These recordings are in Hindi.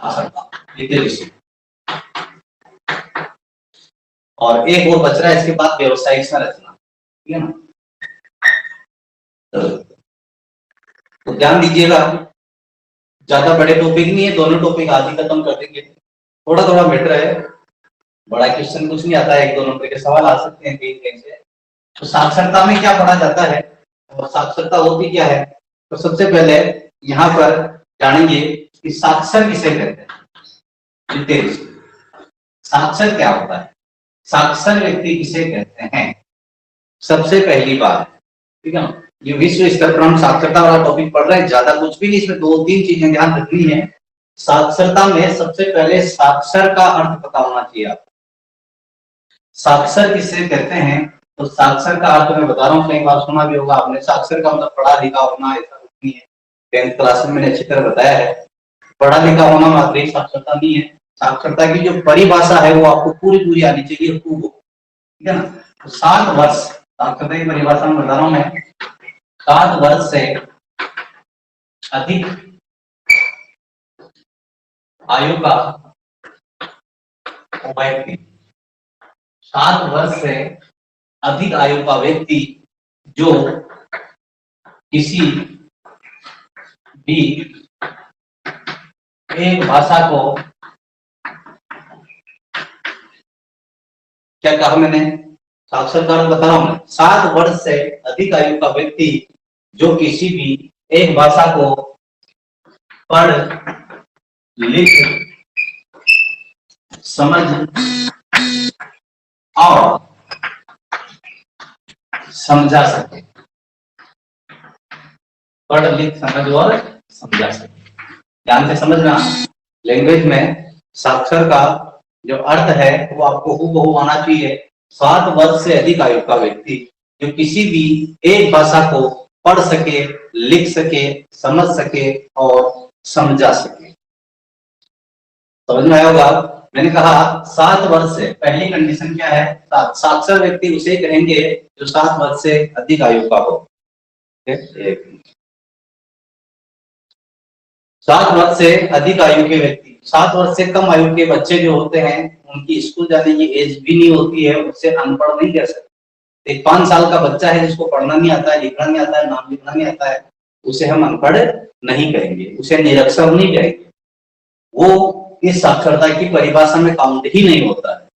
साक्षरता लिटरेसी। और एक और बच रहा है इसके बाद व्यवसायिक संरचना, ठीक है ना। तो ध्यान दीजिएगा, ज्यादा बड़े टॉपिक नहीं है, दोनों टॉपिक आज ही खत्म कर देंगे। थोड़ा थोड़ा मैटर है, बड़ा क्वेश्चन कुछ नहीं आता है, एक दो नंबर के सवाल आ सकते हैं कहीं कहीं से। तो साक्षरता में क्या पढ़ा जाता है और साक्षरता होती क्या है, तो सबसे पहले यहाँ पर जानेंगे कि साक्षर किसे कहते हैं। लिटरेसी, साक्षर क्या होता है, साक्षर व्यक्ति किसे कहते हैं, सबसे पहली बात, ठीक है ना। ये विश्व स्तर पर हम साक्षरता वाला टॉपिक पढ़ रहे हैं, ज्यादा कुछ भी नहीं, इसमें दो तीन चीजें ध्यान रखनी है। साक्षरता में सबसे पहले साक्षर का अर्थ पता होना चाहिए आपको। साक्षर किसे कहते हैं, तो साक्षर का अर्थ मैं बता रहा हूँ, कई बार सुना भी होगा आपने। साक्षर का मतलब पढ़ा लिखा होना, ऐसा कुछ नहीं है। 10th क्लास में मैंने अच्छी तरह बताया है, पढ़ा लिखा होना मात्र ही साक्षरता नहीं है। साक्षरता की जो परिभाषा है वो आपको पूरी पूरी आनी चाहिए, खूब, ठीक है ना। तो 7 वर्ष, साक्षरता की परिभाषा में बता रहा हूं मैं, 7 वर्ष से अधिक आयु का व्यक्ति, 7 वर्ष से अधिक आयु का व्यक्ति जो किसी भी एक भाषा को, क्या कहा मैंने, साक्षरता बता रहा हूं, 7 वर्ष से अधिक आयु का व्यक्ति जो किसी भी एक भाषा को पढ़ लिख समझ और समझा सके, पढ़ लिख समझ और समझा सके। ध्यान से समझना, लैंग्वेज में साक्षर का जो अर्थ है वो आपको हूबहू आना चाहिए। 7 वर्ष से अधिक आयु का व्यक्ति जो किसी भी एक भाषा को पढ़ सके, लिख सके, समझ सके और समझा सके। समझ में आया होगा। मैंने कहा 7 वर्ष से, पहली कंडीशन क्या है, साक्षर व्यक्ति उसे कहेंगे जो 7 वर्ष से अधिक आयु का हो। 7 वर्ष से अधिक आयु के व्यक्ति, 7 वर्ष से कम आयु के बच्चे जो होते हैं उनकी स्कूल जाने की एज भी नहीं होती है, उससे अनपढ़ नहीं कह सकते। एक 5 साल का बच्चा है जिसको पढ़ना नहीं आता है, लिखना नहीं आता है, नाम लिखना नहीं आता है, उसे हम अनपढ़ नहीं कहेंगे, उसे निरक्षर नहीं कहेंगे, वो इस साक्षरता की परिभाषा में काउंट ही नहीं होता है।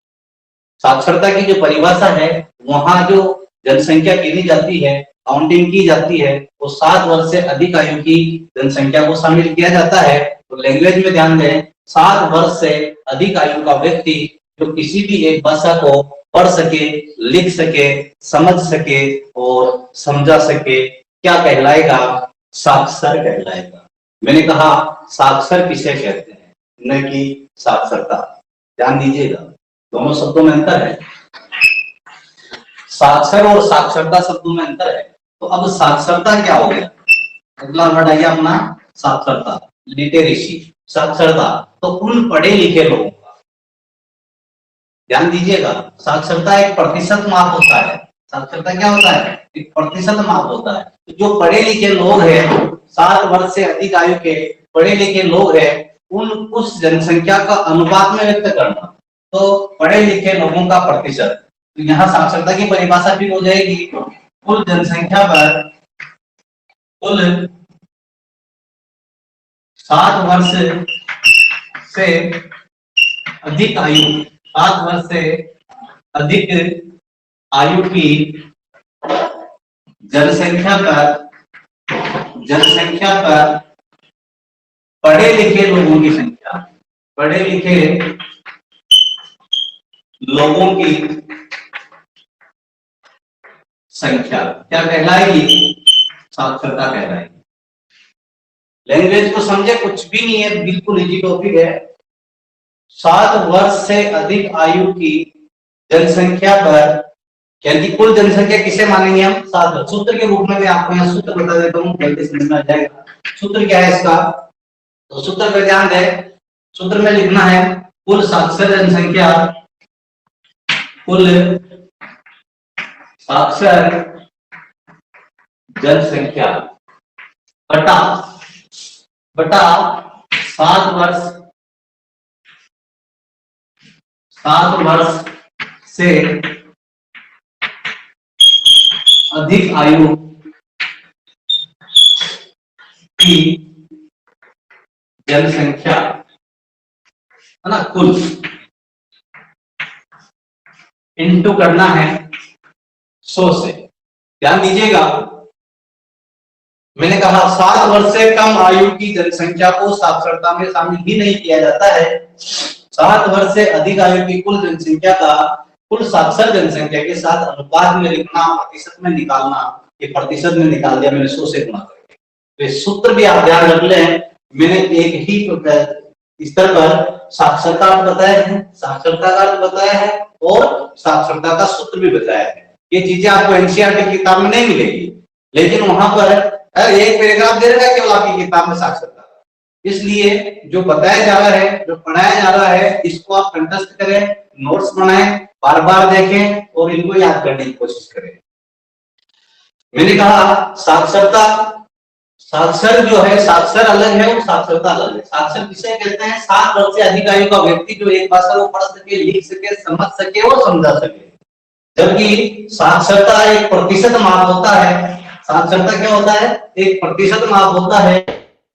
साक्षरता की जो परिभाषा है, वहां जो जनसंख्या गिनी जाती है, काउंटिंग की जाती है, वो 7 वर्ष से अधिक आयु की जनसंख्या को शामिल किया जाता है। तो लैंग्वेज में ध्यान दें, 7 वर्ष से अधिक आयु का व्यक्ति जो किसी भी एक भाषा को पढ़ सके, लिख सके, समझ सके और समझा सके, क्या कहलाएगा, साक्षर कहलाएगा। मैंने कहा साक्षर किसे कहते हैं, न कि साक्षरता। ध्यान दीजिएगा, दोनों शब्दों में अंतर है, साक्षर और साक्षरता शब्दों में अंतर है। तो अब साक्षरता क्या हो गया, अगला वर्ड आइए अपना साक्षरता, लिटरेसी, साक्षरता तो उन पढ़े लिखे लोगों का। ध्यान दीजिएगा, साक्षरता एक प्रतिशत माप होता है, साक्षरता क्या होता है, एक प्रतिशत माप होता है। तो जो पढ़े लिखे लोग हैं, 7 वर्ष से अधिक आयु के पढ़े लिखे लोग हैं, उन उस जनसंख्या का अनुपात में व्यक्त करना, तो पढ़े लिखे लोगों का प्रतिशत। तो यहाँ साक्षरता की परिभाषा भी हो जाएगी, कुल जनसंख्या पर कुल 7 वर्ष से अधिक आयु, 7 वर्ष से अधिक आयु की जनसंख्या पर पढ़े लिखे लोगों की संख्या, पढ़े लिखे लोगों की संख्या क्या कहलाएगी, साक्षरता कहलाएगी। लैंग्वेज को समझे, कुछ भी नहीं है, बिल्कुल इजी टॉपिक है। 7 वर्ष से अधिक आयु की जनसंख्या पर, यानी कुल जनसंख्या किसे मानेंगे हम, 7 वर्ष। सूत्र के रूप में मैं आपको यहाँ सूत्र बता देता हूँ, जल्दी समझ में आ जाएगा। सूत्र क्या है इसका, तो सूत्र पर ध्यान दें, सूत्र में लिखना है कुल साक्षर जनसंख्या, कुल साक्षर जनसंख्या बटा 7 वर्ष 7 वर्ष से अधिक आयु की जनसंख्या है ना, कुल इंटू करना है 100 से। ध्यान दीजिएगा, मैंने कहा 7 वर्ष से कम आयु की जनसंख्या को साक्षरता में शामिल ही नहीं किया जाता है। 7 वर्ष से अधिक आयु की कुल जनसंख्या का कुल साक्षर जनसंख्या के साथ अनुपात में लिखना, प्रतिशत में निकालना। ये प्रतिशत में निकाल दिया मैंने 100 से गुणा करके। तो ये सूत्र भी आप ध्यान रख लें, मैंने एक ही स्तर पर साक्षरता अर्थ बताया है, साक्षरता का अर्थ बताया है और साक्षरता का सूत्र भी बताया है। ये चीजें आपको एनसीईआरटी किताब में नहीं मिलेगी, लेकिन वहां पर एक पैराग्राफ दे रखा है केवल आपकी किताब में साक्षरता। इसलिए जो बताया जा रहा है, जो पढ़ाया जा रहा है, इसको आप कंठस्थ करें, नोट्स बनाएं, बार बार देखें और इनको याद करने की कोशिश करें। मैंने कहा साक्षरता, साक्षर जो है, साक्षर अलग है और साक्षरता अलग है। साक्षर किसे कहते हैं? 7 वर्ष से अधिक आयु का व्यक्ति जो एक भाषा को पढ़ सके, लिख सके, समझ सके और समझा सके। जबकि साक्षरता एक प्रतिशत माप होता है। साक्षरता क्या होता है? एक प्रतिशत माप होता है।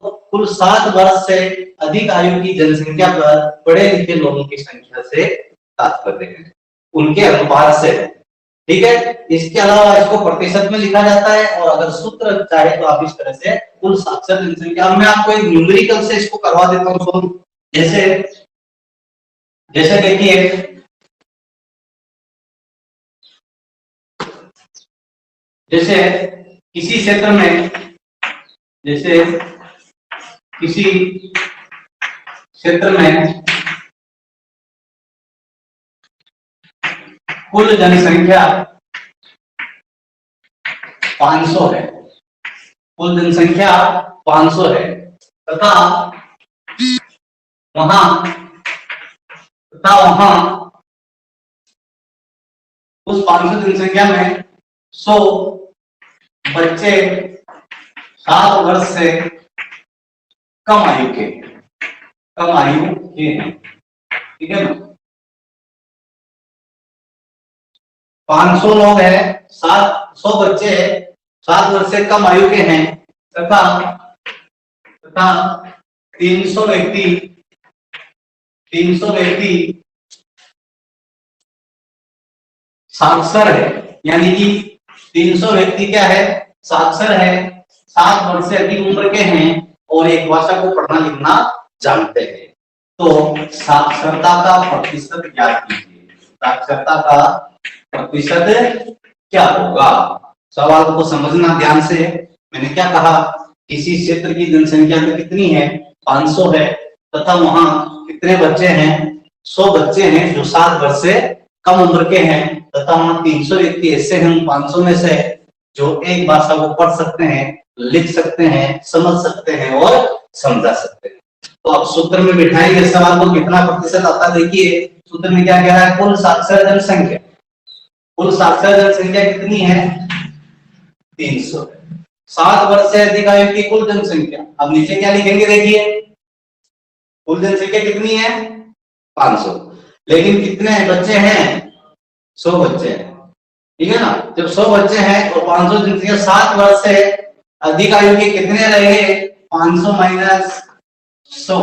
कुल 7 वर्ष से अधिक आयु की जनसंख्या पर पढ़े लिखे लोगों की संख्या से तात्पर्य है, उनके अनुपात से। ठीक है, इसके अलावा इसको प्रतिशत में लिखा जाता है और अगर सूत्र चाहे तो आप इस तरह से कुल साक्षर जनसंख्या। मैं आपको एक न्यूमेरिकल से इसको करवा देता हूं। जैसे जैसे देखिए, जैसे किसी क्षेत्र में, जैसे किसी क्षेत्र में कुल जनसंख्या 500 है, कुल जनसंख्या 500 है तथा वहां उस 500 जनसंख्या में 100 बच्चे 7 वर्ष से कम आयु के हैं। ठीक है ना, 500 लोग हैं, 100 बच्चे 7 वर्ष से कम आयु के हैं तथा 300 व्यक्ति साक्षर है। यानी कि 300 व्यक्ति क्या है? साक्षर है, 7 वर्ष से अधिक उम्र के हैं और एक भाषा को पढ़ना लिखना जानते हैं। तो साक्षरता का प्रतिशत ज्ञात कीजिए। साक्षरता का प्रतिशत क्या होगा? सवाल को समझना ध्यान से। मैंने क्या कहा? किसी क्षेत्र की जनसंख्या तो कितनी है? 500 है तथा वहां कितने बच्चे हैं? 100 बच्चे हैं जो 7 वर्ष से कम उम्र के हैं तथा वहां 300 व्यक्ति ऐसे हैं 500 में से जो एक भाषा को पढ़ सकते हैं, लिख सकते हैं, समझ सकते हैं और समझा सकते हैं। तो आप सूत्र में बिठाएंगे सवाल को, कितना प्रतिशत आता है? देखिए सूत्र में क्या कह रहा है? कुल साक्षर जनसंख्या, कुल साक्षर जनसंख्या कितनी है? 300। 7 वर्ष से अधिक आयु की कुल जनसंख्या, अब नीचे क्या लिखेंगे? देखिए कुल जनसंख्या कितनी है? 500, लेकिन कितने बच्चे हैं? 100 बच्चे हैं। ठीक है ना, जब 100 बच्चे हैं और 500 जनसंख्या, 7 वर्ष से अधिक आयु के कितने रहेंगे? 500 माइनस 100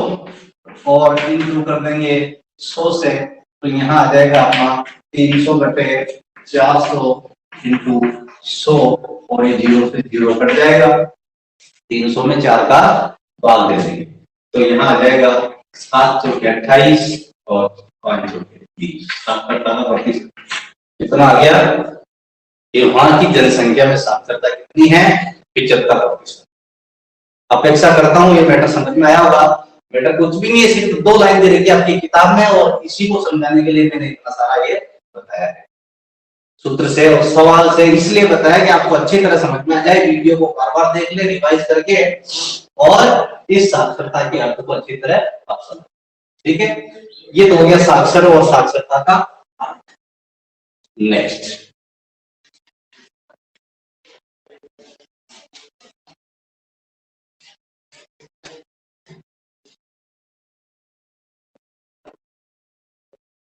और इंटू कर देंगे 100 से, तो यहाँ आ जाएगा अपना 300 बटे 400 इंटू 100 और ये 0 से 0 कट जाएगा। 300 में 4 का भाग दे देंगे तो यहाँ आ जाएगा 7 चौके 28 और 5 चौके 30। साक्षरता का प्रतिशत कितना आ गया? ये वहां की जनसंख्या में साक्षरता कितनी है? 75%। अपेक्षा करता हूं ये मैटर समझ में आया होगा। मैटर कुछ भी नहीं है, सिर्फ 2 लाइन दे रखी है आपकी किताब में और इसी को समझाने के लिए मैंने इतना सारा ये बताया है। सूत्र से और सवाल से इसलिए बताया कि आपको अच्छी तरह समझ में आ जाए। वीडियो को बार बार देख ले, रिवाइज करके, और इस साक्षरता के अर्थ को अच्छी तरह आप समझ। ठीक है, ये तो हो गया साक्षर और साक्षरता का अर्थ। नेक्स्ट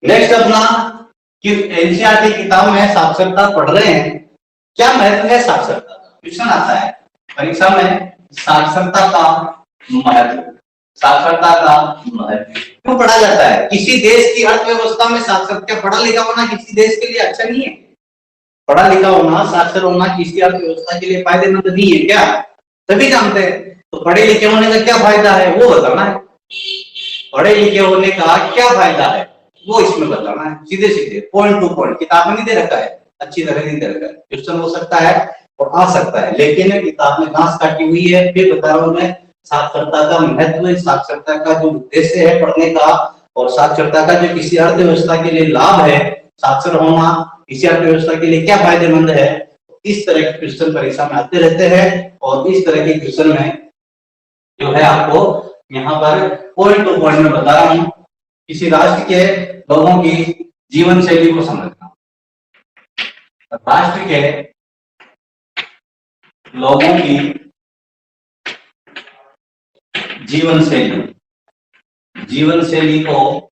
नेक्स्ट अपना कि एनसीईआरटी किताब में साक्षरता पढ़ रहे हैं, क्या महत्व है साक्षरता का? क्वेश्चन आता है परीक्षा में, साक्षरता का महत्व, साक्षरता का महत्व क्यों पढ़ा जाता है? किसी देश की अर्थव्यवस्था में साक्षरता, क्या पढ़ा लिखा होना किसी देश के लिए अच्छा नहीं है? पढ़ा लिखा होना, साक्षर होना किसी अर्थव्यवस्था के लिए फायदेमंद नहीं है क्या? सभी जानते हैं। तो पढ़े लिखे होने का क्या फायदा है वो बताना है। पढ़े लिखे होने का क्या फायदा है वो इसमें बताना है, सीधे सीधे पॉइंट टू पॉइंट। किताब में नहीं दे रखा है, अच्छी तरह नहीं दे रखा है, क्वेश्चन हो सकता है और आ सकता है, लेकिन किताब में घास काटी हुई है। फिर बता रहा हूं मैं, साक्षरता का महत्व, साक्षरता का जो उद्देश्य है पढ़ने का, और साक्षरता का जो किसी अर्थव्यवस्था के लिए लाभ है, साक्षर होना किसी अर्थव्यवस्था के लिए क्या फायदेमंद है, इस तरह के क्वेश्चन परीक्षा में आते रहते हैं। और इस तरह के क्वेश्चन में जो है आपको यहाँ पर पॉइंट टू पॉइंट में बता रहा हूं, किसी राष्ट्र के लोगों की जीवन शैली को समझना, राष्ट्र के लोगों की जीवन शैली को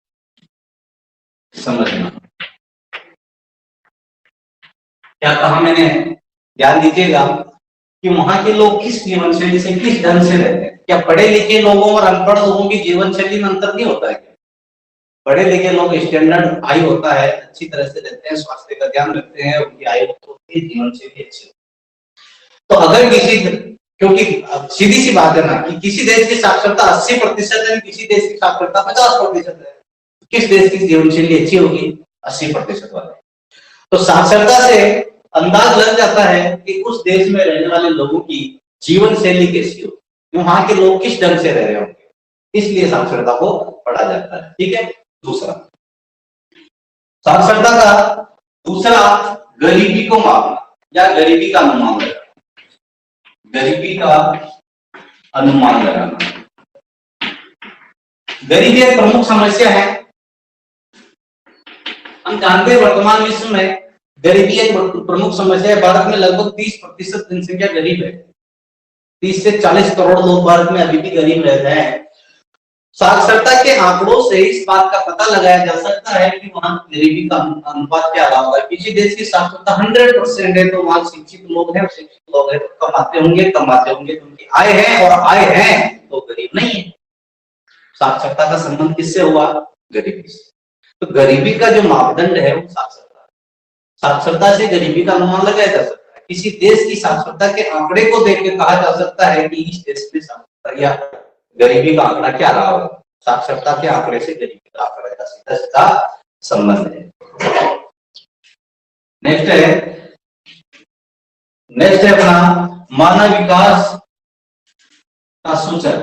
समझना। क्या कहा मैंने? ध्यान दीजिएगा कि वहां के लोग किस जीवन शैली से, किस ढंग से रहते हैं। क्या पढ़े लिखे लोगों और अनपढ़ लोगों की जीवन शैली में अंतर नहीं होता है क्या? पढ़े लिखे लोग स्टैंडर्ड आयु होता है, अच्छी तरह से रहते हैं, स्वास्थ्य का ध्यान रखते हैं, उनकी आयु होती है, जीवन शैली अच्छी। तो अगर किसी, क्योंकि सीधी सी बात है ना कि किसी देश की साक्षरता 80% है, किसी देश की साक्षरता 50% है, किस देश की जीवन शैली अच्छी होगी? 80% वाले। तो साक्षरता से अंदाज लग जाता है कि उस देश में रहने वाले लोगों की जीवन शैली कैसी होगी, वहां के लोग किस ढंग से रह रहे होंगे, इसलिए साक्षरता को पढ़ा जाता है। ठीक है। दूसरा, साक्षरता का दूसरा, गरीबी को मापना या गरीबी का अनुमान लगाना। गरीबी का अनुमान लगाना, गरीबी एक प्रमुख समस्या है। हम जानते हैं वर्तमान विश्व में गरीबी एक प्रमुख समस्या है। भारत में लगभग 30% जनसंख्या गरीब है, 30 से 40 करोड़ लोग भारत में अभी भी गरीब रहते हैं। साक्षरता के आंकड़ों से इस बात का पता लगाया जा सकता है कि वहां गरीबी का अनुपात क्या रहा होगा। किसी देश की साक्षरता 100% है तो वहां शिक्षित लोग हैं, शिक्षित लोग हैं तो कमाते होंगे तो उनकी आय है, और आय है तो गरीब नहीं है। साक्षरता का संबंध किससे हुआ? गरीबी से। तो गरीबी का जो मापदंड है वो साक्षरता, साक्षरता से गरीबी का अनुमान लगाया जा सकता है। किसी देश की साक्षरता के आंकड़े को देख के कहा जा सकता है कि इस देश में साक्षरता या गरीबी का आंकड़ा क्या रहा होगा। साक्षरता के आंकड़े से गरीबी का आंकड़ा का सीधा सीधा संबंध है। नेक्स्ट है अपना मानव विकास का सूचक।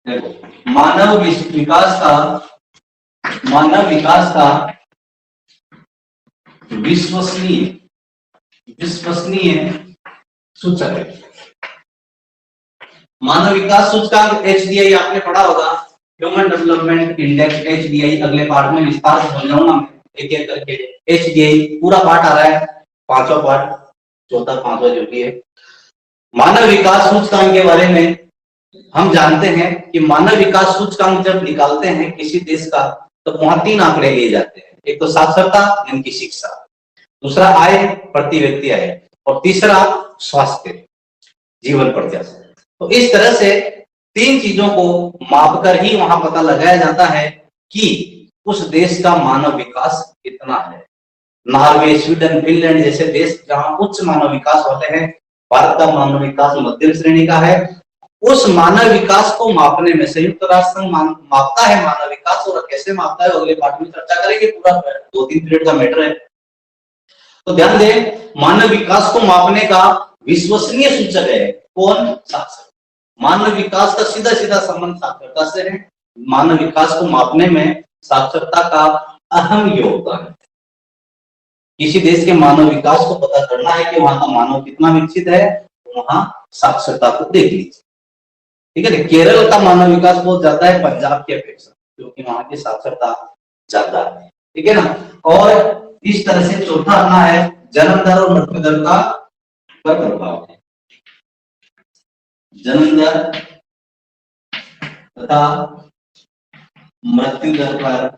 देखो, मानव विकास का विश्वसनीय सूचक है। मानव विकास सूचकांक HDI आपने पढ़ा होगा, ह्यूमन डेवलपमेंट इंडेक्स HDI। अगले पार्ट में विस्तार से समझाऊंगा मैं एक एक करके। HDI पूरा पार्ट आ रहा है, 5वां पार्ट, चौथा 5वां जो भी है। मानव विकास सूचकांक के बारे में हम जानते हैं कि मानव विकास सूचकांक जब निकालते हैं किसी देश का तो वहां 3 आंकड़े लिए जाते हैं। एक तो साक्षरता यानी कि शिक्षा, दूसरा आय, प्रति व्यक्ति आय, और तीसरा स्वास्थ्य, जीवन प्रत्याशा। तो इस तरह से 3 चीजों को मापकर ही वहां पता लगाया जाता है कि उस देश का मानव विकास कितना है। नॉर्वे, स्वीडन, फिनलैंड जैसे देश जहां उच्च मानव विकास होते हैं, भारत का मानव विकास मध्यम श्रेणी का है। उस मानव विकास को मापने में संयुक्त राष्ट्र संघ मापता है मानव विकास, और कैसे मापता है अगले पार्ट में चर्चा करेंगे। पूरा 2-3 पीरियड का मैटर है। तो ध्यान दें, मानव विकास को मापने का विश्वसनीय सूचक है कौन? साक्षरता। मानव विकास का सीधा सीधा संबंध साक्षरता से है। मानव विकास को मापने में साक्षरता का अहम योगदान है। किसी देश के मानव विकास को पता करना है कि वहां का मानव कितना विकसित है, तो वहां साक्षरता को देख लीजिए। ठीक है ना। केरल का मानव विकास बहुत ज्यादा है पंजाब की अपेक्षा, क्योंकि वहां की साक्षरता ज्यादा है। ठीक है ना। और इस तरह से चौथा अपना है जन्म दर और मृत्यु दर का प्रभाव है। जन्म दर तथा मृत्यु दर पर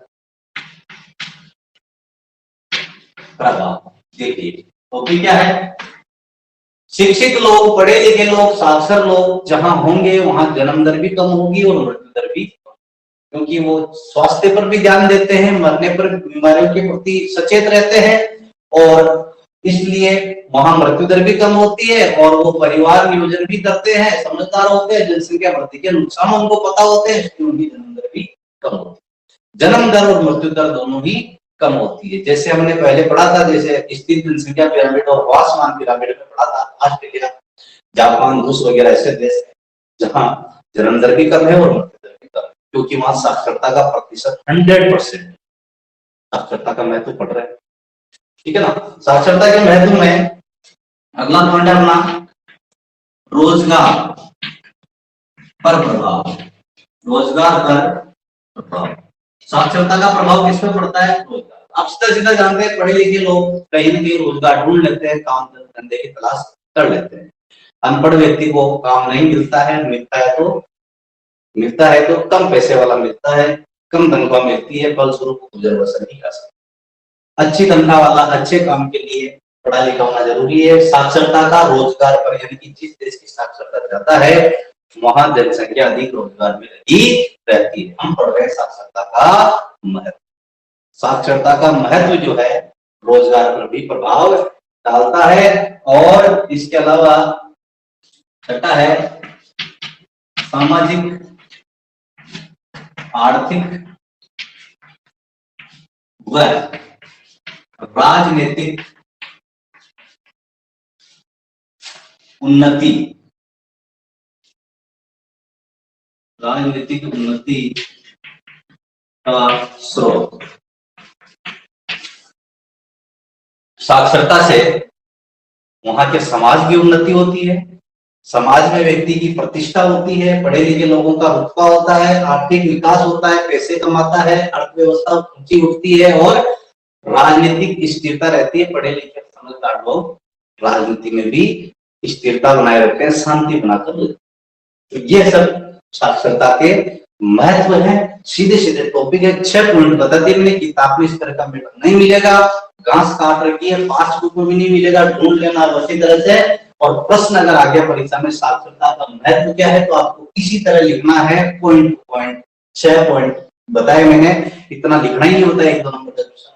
प्रभाव। देखिए टॉपिक क्या है, शिक्षित लोग, पढ़े लिखे लोग, साक्षर लोग जहां होंगे वहां जन्म दर भी कम होगी और मृत्यु दर भी, क्योंकि वो स्वास्थ्य पर भी ध्यान देते हैं, मरने पर, बीमारियों के प्रति सचेत रहते हैं, और इसलिए वहां मृत्यु दर भी कम होती है, और वो परिवार नियोजन भी करते हैं, समझदार होते हैं, जनसंख्या वृद्धि के नुकसान उनको पता होते हैं, इसलिए उनकी जन्म दर भी कम होती है। जन्म दर और मृत्यु दर दोनों ही कम होती है। जैसे हमने पहले पढ़ा था, जैसे स्थिर जनसंख्या पिरामिड और वासमान पिरामिड में पढ़ा था, ऑस्ट्रेलिया, जापान, रूस वगैरह ऐसे देश है जहां जन्म दर भी कम है और मृत्यु दर भी कम है, क्योंकि वहां साक्षरता का प्रतिशत 100%, साक्षरता का महत्व पढ़ रहे हैं, ठीक है ना। साक्षरता के महत्व में अगला पॉइंट है अपना रोजगार पर प्रभाव। रोजगार पर प्रभाव, साक्षरता का प्रभाव किस पे पड़ता है? रोजगार। आप सीधा जानते हैं, पढ़े लिखे लोग कहीं न कहीं रोजगार ढूंढ लेते हैं, काम धंधे की तलाश कर लेते हैं। अनपढ़ व्यक्ति को काम नहीं मिलता है, मिलता है तो कम पैसे वाला मिलता है, कम तनख्वाह मिलती है, फलस्वरूप गुजर बसर नहीं कर सकता। अच्छी तनख्वाह वाला अच्छे काम के लिए पढ़ा लिखा होना जरूरी है। साक्षरता का रोजगार पर, यानी कि जिस देश की साक्षरता ज्यादा है वहां जनसंख्या अधिक रोजगार में लगी रहती है। हम पढ़ रहे हैं साक्षरता का महत्व। साक्षरता का महत्व जो है रोजगार पर भी प्रभाव डालता है, और इसके अलावा छठा है सामाजिक आर्थिक व राजनीतिक उन्नति। राजनीतिक उन्नति का स्रोत। साक्षरता से वहां के समाज की उन्नति होती है, समाज में व्यक्ति की प्रतिष्ठा होती है, पढ़े लिखे लोगों का रुतबा होता है, आर्थिक विकास होता है, पैसे कमाता है, अर्थव्यवस्था ऊंची उठती है, और राजनीतिक स्थिरता रहती है। पढ़े लिखे समझदार लोग राजनीति में भी स्थिरता बनाए रखते हैं, शांति बनाकर रखते हैं। तो ये सब साक्षरता के महत्व है। सीधे सीधे टॉपिक है, 6 पॉइंट बता दिए मैंने। किताब में इस तरह का मैटर नहीं मिलेगा, घास काट रखी है, पाठ्यपुस्तक में भी नहीं मिलेगा, ढूंढ लेना उसी तरह से। और प्रश्न अगर आ गया परीक्षा में साक्षरता का महत्व क्या है, तो आपको इसी तरह लिखना है, पॉइंट टू पॉइंट। 6 पॉइंट बताए मैंने, इतना लिखना ही नहीं होता है 1-2 नंबर का क्वेश्चन।